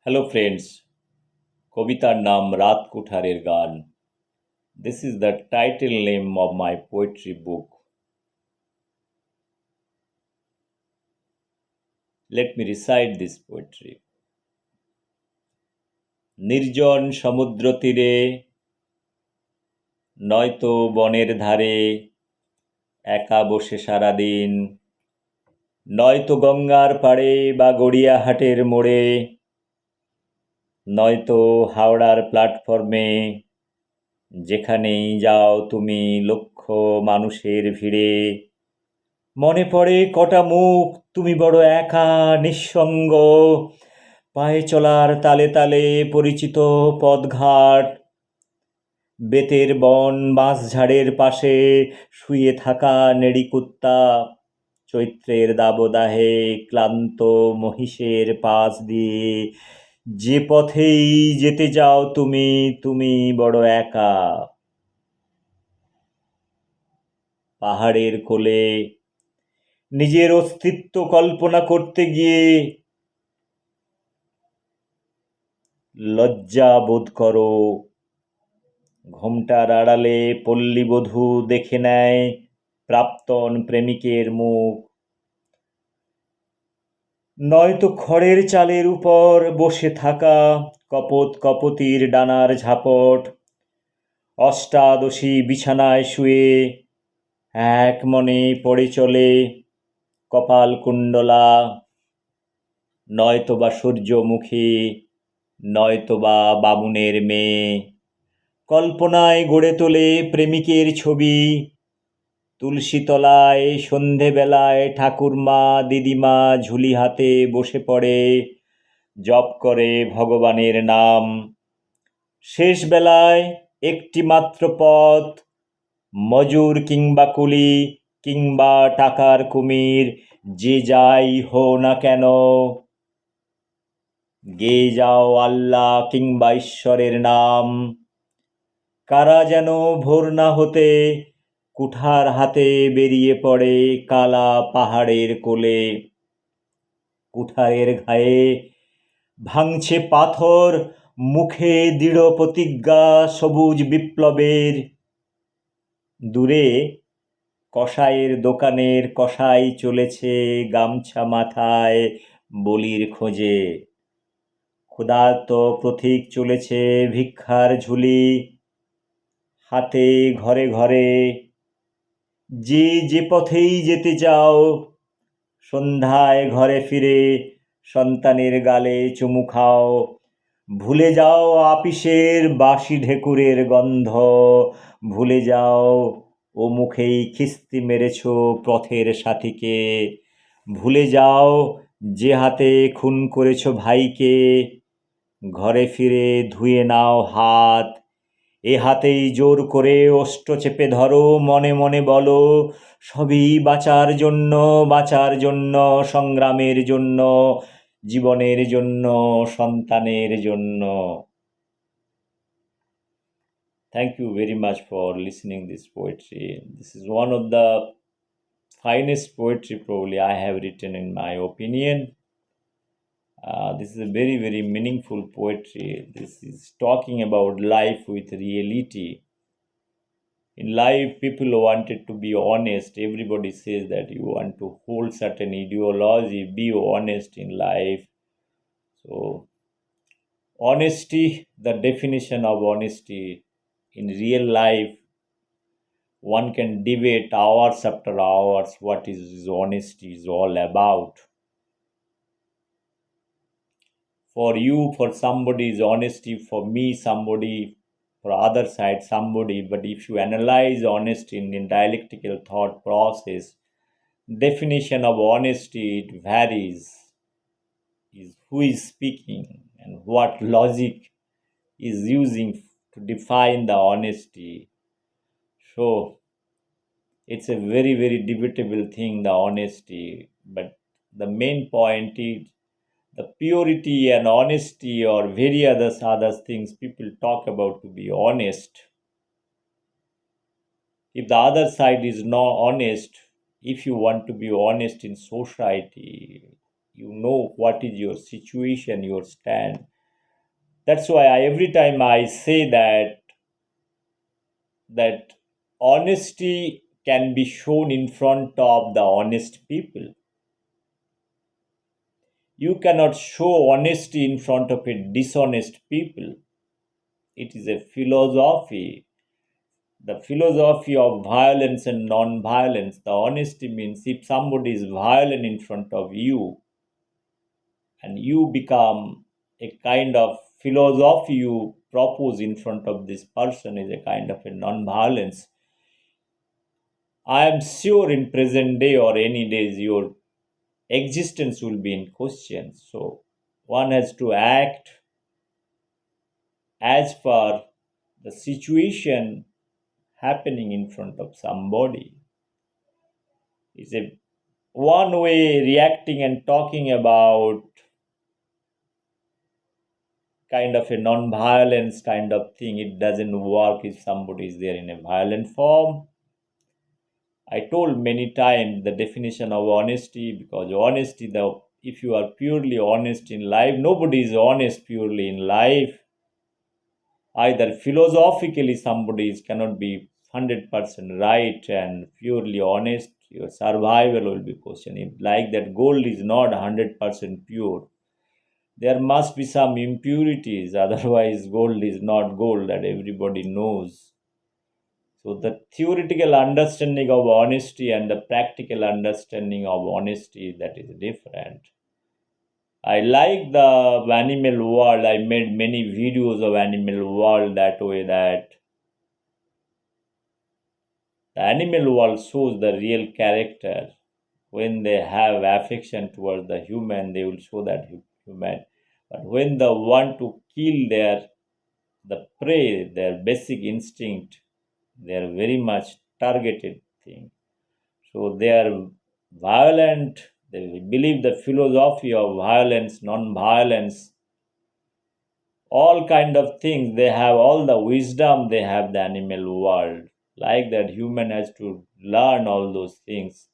Hello friends, কবিতার নাম রাত কুঠারের গান। This is the title name of my poetry book. Let me recite this poetry. নির্জন সমুদ্র তীরে, নয়তো বনের ধারে, একা বসে সারাদিন, নয়তো গঙ্গার পাড়ে বা গড়িয়াহাটের মোড়ে, নয়তো হাওড়ার প্ল্যাটফর্মে, যেখানেই যাও তুমি লক্ষ মানুষের ভিড়ে, মনে পড়ে কটা মুখ, তুমি বড় একা নিঃসঙ্গ, পায়ে চলার তালে তালে পরিচিত পথঘাট, বেতের বন বাঁশঝাড়ের পাশে শুয়ে থাকা নেড়িকুত্তা, চৈত্রের দাবদাহে ক্লান্ত মহিষের পাশ দিয়ে যে পথেই যেতে যাও তুমি, তুমি বড় একা। পাহাড়ের কোলে নিজের অস্তিত্ব কল্পনা করতে গিয়ে লজ্জা বোধ করো, ঘোমটার আড়ালে পল্লীবধূ দেখে নেয় প্রাক্তন প্রেমিকের মুখ, নয়তো খড়ের চালের উপর বসে থাকা কপত কপতির ডানার ঝাপট, অষ্টাদশী বিছানায় শুয়ে এক মনে পড়ে চলে কপাল কুণ্ডলা, নয়তোবা সূর্যমুখী, নয়তোবা বামুনের মেয়ে, কল্পনায় গড়ে তোলে প্রেমিকের ছবি, তুলসীতলায় সন্ধেবেলায় ঠাকুরমা দিদিমা ঝুলি হাতে বসে পড়ে, জপ করে ভগবানের নাম। শেষ বেলায় একটি মাত্র পথ, মজুর কিংবা কুলি কিংবা টাকার কুমির, যে যাই হো না কেন, গেয়ে যাও আল্লাহ কিংবা ঈশ্বরের নাম। কারা যেন ভোর না হতে কুঠার হাতে বেরিয়ে পড়ে কালা পাহাড়ের কোলে, কুঠারের ঘায়ে ভাঙছে পাথর, মুখে দৃঢ় প্রতিজ্ঞা সবুজ বিপ্লবের। দূরে কসাইয়ের দোকানের কসাই চলেছে গামছা মাথায় বলির খোঁজে, ক্ষুধার্ত পথিক চলেছে ভিক্ষার ঝুলি হাতে ঘরে ঘরে। যে পথেই যেতে চাও, সন্ধ্যায় ঘরে ফিরে সন্তানের গালে চুমু খাও, ভুলে যাও আপিসের বাসি ঢেকুরের গন্ধ, ভুলে যাও ও মুখেই খিস্তি মেরেছ পথের সাথীকে, ভুলে যাও যে হাতে খুন করেছ ভাইকে, ঘরে ফিরে ধুয়ে নাও হাত, এ হাতেই জোর করে ওষ্ঠ চেপে ধরো, মনে মনে বলো সবই বাঁচার জন্য, বাঁচার জন্য, সংগ্রামের জন্য, জীবনের জন্য, সন্তানের জন্য। Thank you very much for listening this poetry. This is one of the finest poetry probably I have written in my opinion. This is a very, very meaningful poetry. This is talking about life with reality. In life, people wanted to be honest. Everybody says that you want to hold certain ideology, be honest in life. So, honesty, the definition of honesty in real life, one can debate hours after hours what is honesty is all about. For you, for somebody is honesty, for me, somebody, for other side, somebody. But if you analyze honesty in dialectical thought process, definition of honesty, it varies. Is who is speaking and what logic is using to define the honesty. So it's a very, very debatable thing, the honesty. But the main point is the purity and honesty, or very other things people talk about to be honest. If the other side is not honest, if you want to be honest in society, you know what is your situation, your stand. That's why every time I say that honesty can be shown in front of the honest people. You cannot show honesty in front of a dishonest people. It is a philosophy, the philosophy of violence and non-violence. The honesty means if somebody is violent in front of you and you become a kind of philosophy you propose in front of this person is a kind of a non-violence. I am sure in present day or any days your existence will be in question. So one has to act as per the situation happening in front of somebody. It's a one way reacting and talking about kind of a non-violence kind of thing. It doesn't work if somebody is there in a violent form. I told many times the definition of honesty, because honesty, if you are purely honest in life, nobody is honest purely in life. Either philosophically somebody cannot be 100% right and purely honest, your survival will be questioned. Like that gold is not 100% pure. There must be some impurities, otherwise gold is not gold, that everybody knows. So the theoretical understanding of honesty and the practical understanding of honesty, that is different. I like the animal world. I made many videos of animal world that way, that the animal world shows the real character. When they have affection towards the human, they will show that human. But when they want to kill the prey, their basic instinct, they are very much targeted thing. So they are violent. They believe the philosophy of violence, non-violence, all kind of things. They have all the wisdom. They have the animal world. Like that, human has to learn all those things.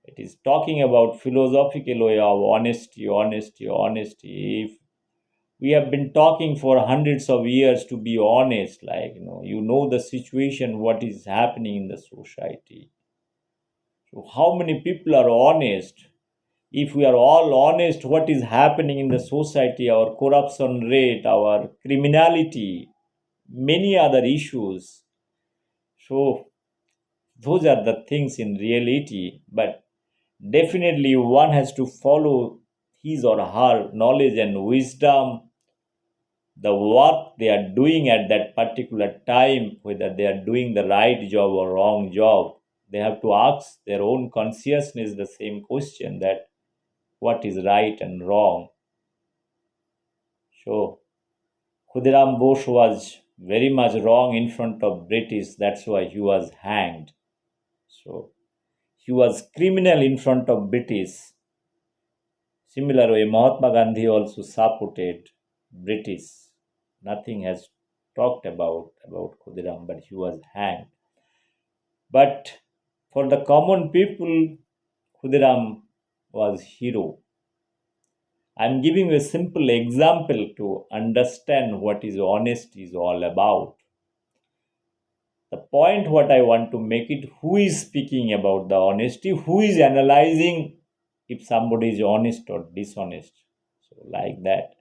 It is talking about philosophical way of honesty, honesty, honesty. If we have been talking for hundreds of years to be honest, like you know the situation, what is happening in the society. So how many people are honest? If we are all honest, what is happening in the society, our corruption rate, our criminality, many other issues. So those are the things in reality, but definitely one has to follow his or her knowledge and wisdom, the work they are doing at that particular time, whether they are doing the right job or wrong job. They have to ask their own consciousness the same question, that what is right and wrong. So Khudiram Bose was very much wrong in front of British. That's why he was hanged. So he was criminal in front of British. Similar way, Mahatma Gandhi also supported British. Nothing has talked about Khudiram, but he was hanged. But for the common people, Khudiram was hero. I'm giving a simple example to understand what is honesty is all about. The point what I want to make it, who is speaking about the honesty, who is analyzing if somebody is honest or dishonest. So like that.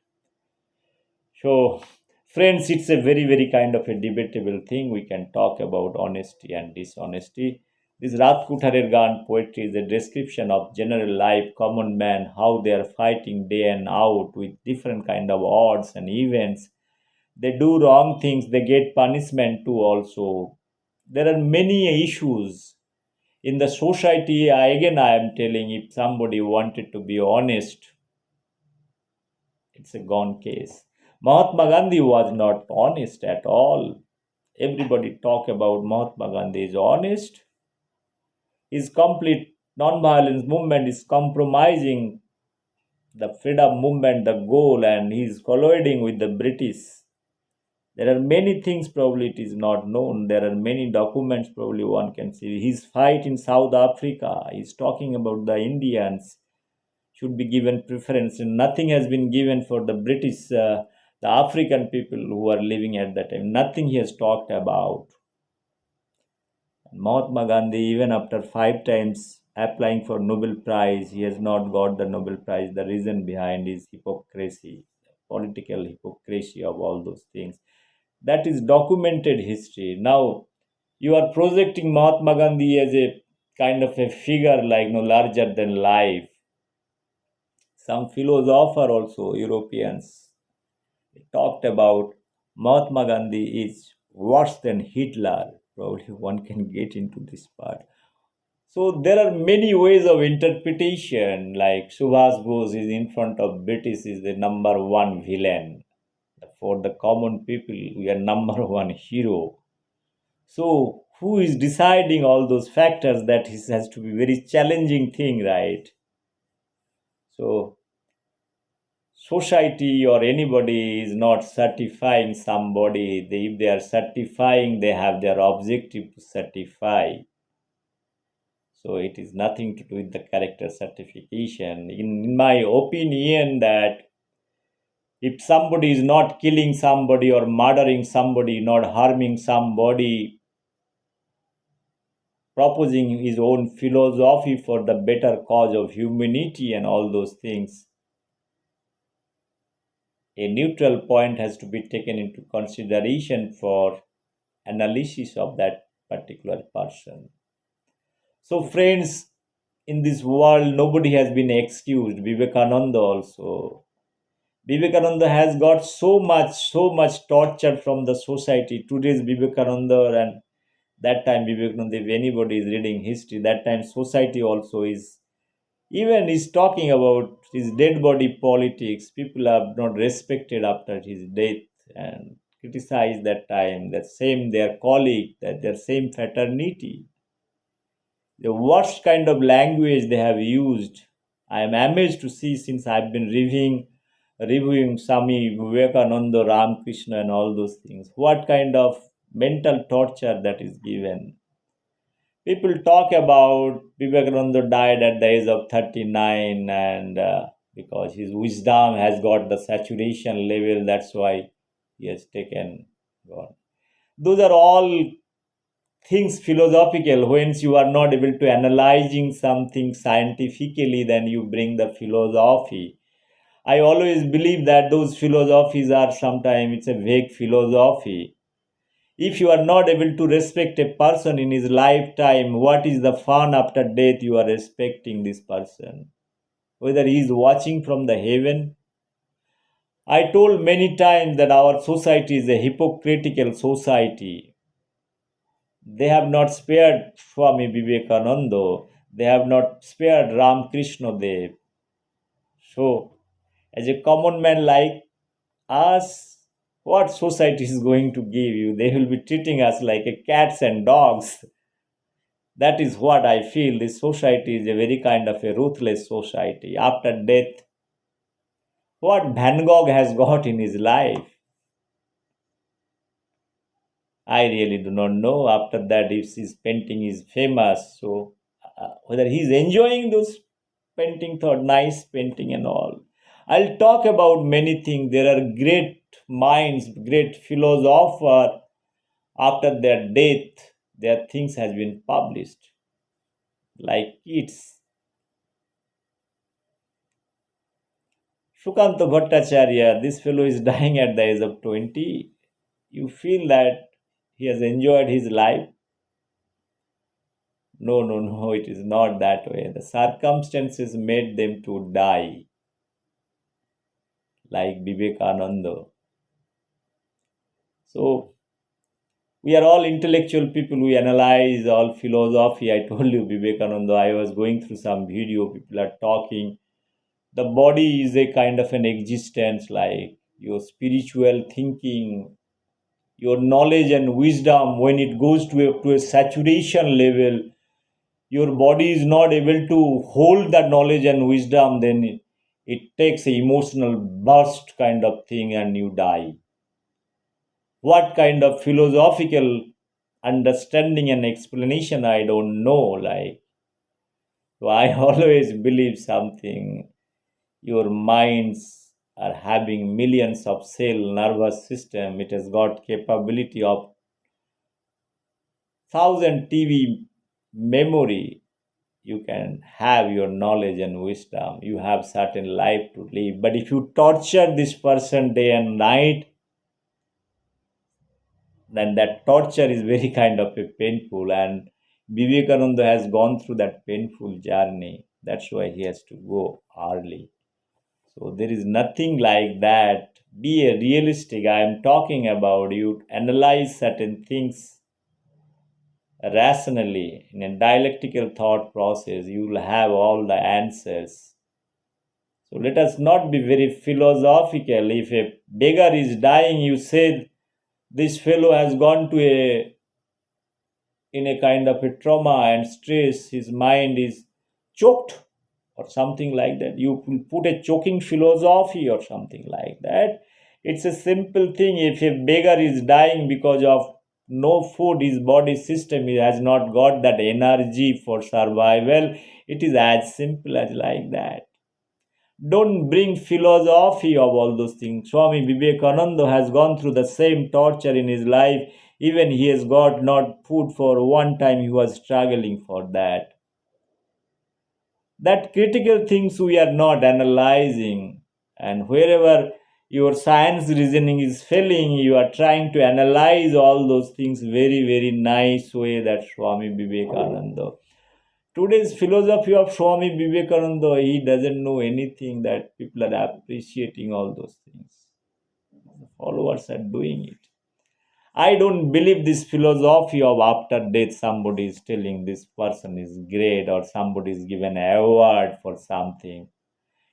So friends, it's a very, very kind of a debatable thing. We can talk about honesty and dishonesty. This Rath Kutharer Gann poetry is a description of general life, common man, how they are fighting day and out with different kind of odds and events. They do wrong things, they get punishment too also. There are many issues in the society. I am telling, if somebody wanted to be honest, it's a gone case. Mahatma Gandhi was not honest at all. Everybody talk about Mahatma Gandhi is honest. His complete non-violence movement is compromising the freedom movement, the goal, and he's colliding with the British. There are many things probably it is not known. There are many documents probably one can see. His fight in South Africa, he's talking about the Indians should be given preference, and nothing has been given for the British the African people who were living at that time. Nothing he has talked about. Mahatma Gandhi, even after 5 times applying for Nobel Prize, he has not got the Nobel Prize. The reason behind is hypocrisy, political hypocrisy of all those things. That is documented history. Now, you are projecting Mahatma Gandhi as a kind of a figure like no larger than life. Some philosopher also, Europeans, talked about Mahatma Gandhi is worse than Hitler. Probably one can get into this part. So there are many ways of interpretation, like Subhas Bose is in front of British is the number one villain. For the common people, we are number one hero. So who is deciding all those factors? That has to be very challenging thing, right? So society or anybody is not certifying somebody. If they are certifying, they have their objective to certify. So it is nothing to do with the character certification. In my opinion, that if somebody is not killing somebody or murdering somebody, not harming somebody, proposing his own philosophy for the better cause of humanity and all those things, a neutral point has to be taken into consideration for analysis of that particular person. So, friends, in this world, nobody has been excused. Vivekananda also. Vivekananda has got so much torture from the society. Today's Vivekananda and that time Vivekananda, if anybody is reading history, that time society also is even is talking about his dead body politics. People are not respected after his death and criticize that time, that same their colleague, that their same fraternity. The worst kind of language they have used. I am amazed to see since I've been reviewing Swami Vivekananda, Ramakrishna, and all those things. What kind of mental torture that is given. People talk about Vivekananda died at the age of 39 and because his wisdom has got the saturation level, that's why he has taken God. Those are all things philosophical. Once you are not able to analyzing something scientifically, then you bring the philosophy. I always believe that those philosophies are sometimes it's a vague philosophy. If you are not able to respect a person in his lifetime, what is the fun after death you are respecting this person? Whether he is watching from the heaven. I told many times that our society is a hypocritical society. They have not spared Swami Vivekananda. They have not spared Ramakrishna Dev. So, as a common man like us, what society is going to give you? They will be treating us like a cats and dogs. That is what I feel. This society is a very kind of a ruthless society. After death, what Van Gogh has got in his life, I really do not know. After that, if his painting is famous, so whether he's enjoying those painting, thought nice painting and all. I'll talk about many things. There are great minds, great philosopher. After their death, their things has been published, like Keats. Shukanta Bhattacharya, this fellow is dying at the age of 20. You feel that he has enjoyed his life? No, no, no, it is not that way. The circumstances made them to die, like Vivekananda. So, we are all intellectual people. We analyze all philosophy. I told you, Vivekananda, I was going through some video. People are talking. The body is a kind of an existence, like your spiritual thinking, your knowledge and wisdom, when it goes to a saturation level, your body is not able to hold that knowledge and wisdom, then it takes a emotional burst kind of thing and you die. What kind of philosophical understanding and explanation, I don't know. Like, so I always believe something. Your minds are having millions of cell nervous system. It has got capability of 1000 TB memory. You can have your knowledge and wisdom. You have certain life to live. But if you torture this person day and night, then that torture is very kind of a painful. And Vivekananda has gone through that painful journey. That's why he has to go early. So there is nothing like that. Be a realistic. I am talking about you analyze certain things rationally in a dialectical thought process. You will have all the answers. So let us not be very philosophical. If a beggar is dying, you say this fellow has gone to a kind of a trauma and stress, his mind is choked or something like that. You will put a choking philosophy or something like that. It's a simple thing. If a beggar is dying because of no food, his body system has not got that energy for survival. It is as simple as like that. Don't bring philosophy of all those things. Swami Vivekananda has gone through the same torture in his life. Even he has got not food for one time, he was struggling for that. That critical things we are not analyzing. And wherever your science reasoning is failing, you are trying to analyze all those things very, very nice way that Swami Vivekananda. Today's philosophy of Swami Vivekananda, he doesn't know anything that people are appreciating all those things. The followers are doing it. I don't believe this philosophy of after death somebody is telling this person is great or somebody is given an award for something.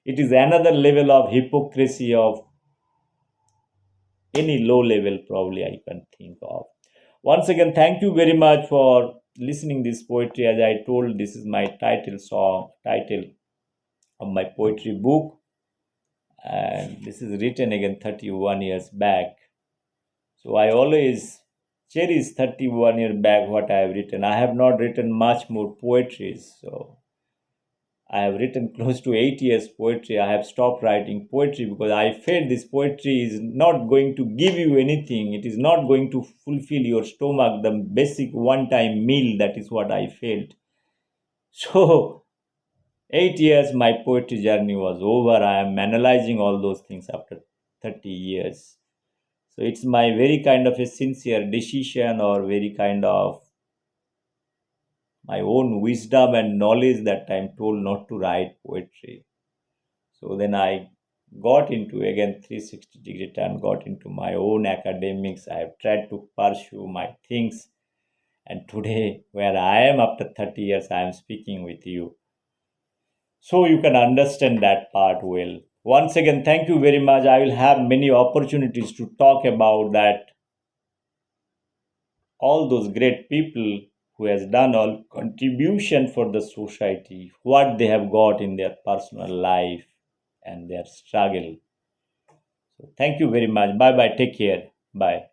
It is another level of hypocrisy of any low level probably I can think of. Once again, thank you very much for listening this poetry. As I told, this is my title of my poetry book, and this is written again 31 years back. So I always cherish 31 years back what I have written. I have not written much more poetry, so I have written close to 8 years poetry. I have stopped writing poetry because I felt this poetry is not going to give you anything. It is not going to fulfill your stomach, the basic one-time meal. That is what I felt. So 8 years my poetry journey was over. I am analyzing all those things after 30 years. So it's my very kind of a sincere decision or very kind of my own wisdom and knowledge that I'm told not to write poetry. So then I got into again 360-degree turn, got into my own academics. I have tried to pursue my things. And today, where I am after 30 years, I am speaking with you. So you can understand that part well. Once again, thank you very much. I will have many opportunities to talk about that. All those great people who has done all contribution for the society, what they have got in their personal life and their struggle. So thank you very much. Bye bye. Take care. Bye.